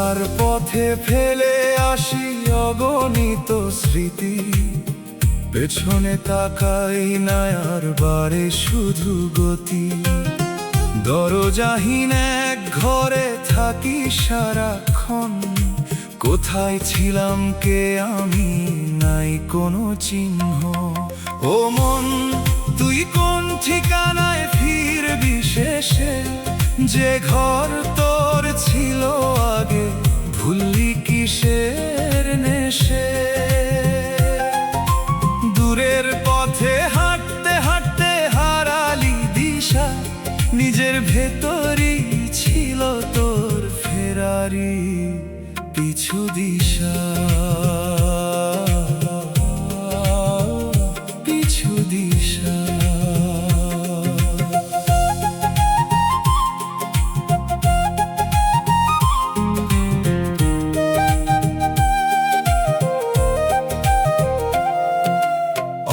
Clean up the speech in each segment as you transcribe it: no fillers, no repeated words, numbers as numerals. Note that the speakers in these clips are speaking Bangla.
যাওয়ার পথে ফেলে আসি অগণিত স্মৃতি, পেছনে তাকাই না আর বারে শুধু গতি। দরজাহীন এক ঘরে থাকি সারাক্ষণ, কোথায় ছিলাম কে আমি, নাই কোনো চিহ্ন। ও মন, তুই কোন ঠিকানায় ফিরবি শেষে, যে ঘর তোর ছিল আগে, ভুললি কিসের নেশে? দূরের পথে হাঁটতে হাঁটতে হারালি দিশা, নিজের ভেতরই ছিল তোর ফেরারি পিছু দিশা, পিছু দিশা।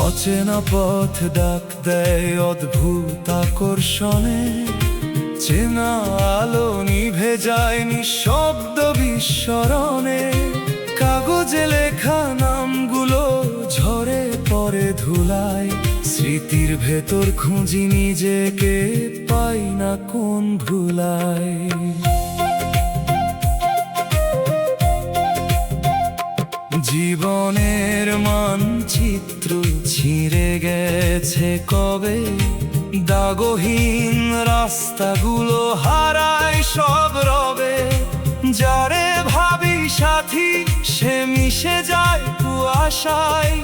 অচেনা পথ ডাক দেয় অদ্ভুত আকর্ষণে, চেনা আলো নিভে যায় নিঃশব্দ বিস্মরণে। কাগজে লেখা নামগুলো ঝরে পড়ে ধুলায়, স্মৃতির ভেতর খুঁজি নিজেকে, পাই না কোন ভুলায়। জীবনের মানচিত্র ছিঁড়ে গেছে কবে, দাগহীন রাস্তাগুলো হারায় সব রবে। যারে ভাবি সাথী সে মিশে যায় কুয়াশায়,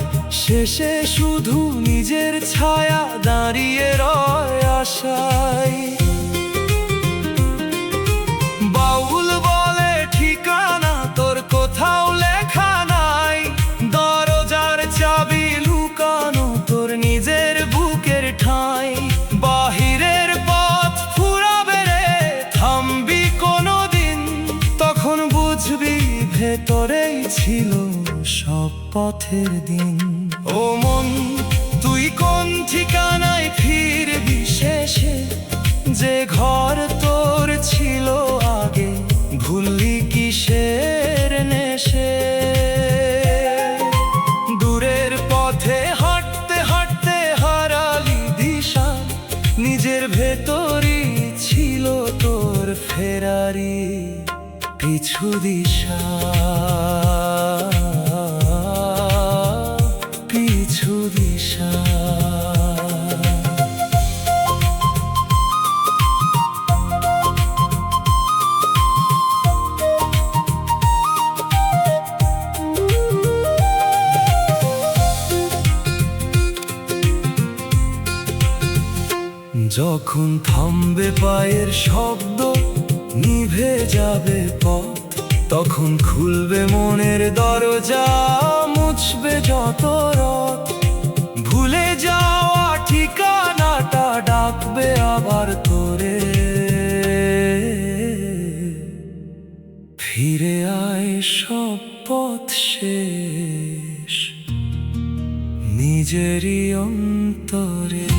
শেষে শুধু নিজের ছায়া দাঁড়িয়ে রয় আশায়। বাউল বলে ঠিকানা তোর কোথাও লেখা নাই, দরজার চাবি লুকানো তোর নিজের বুকের ঠাঁই। বাহিরের পথ ফুরাবে রে, থামবি কোনোদিন, তখন বুঝবি ভেতরেই ছিল সব পথের দিন। ও মন, তুই কোন ঠিকানায় ফিরবি শেষে, যে ঘর তোর ছিল আগে, ভুললি কিসের নেশে? দূরের পথে হাঁটতে হাঁটতে হারালি দিশা, নিজের ভেতরই ছিল তোর ফেরারি পিছু দিশা, পিছু দিশা। যখন থামবে পায়ের শব্দ, নিভে যাবে পথ, তখন খুলবে মনের দরজা, মুছবে যত রথ। ভুলে যাওয়া ঠিকানাটা ডাকবে আবার তোরে, ফিরে আয় সব পথ শেষ নিজেরই অন্তরে।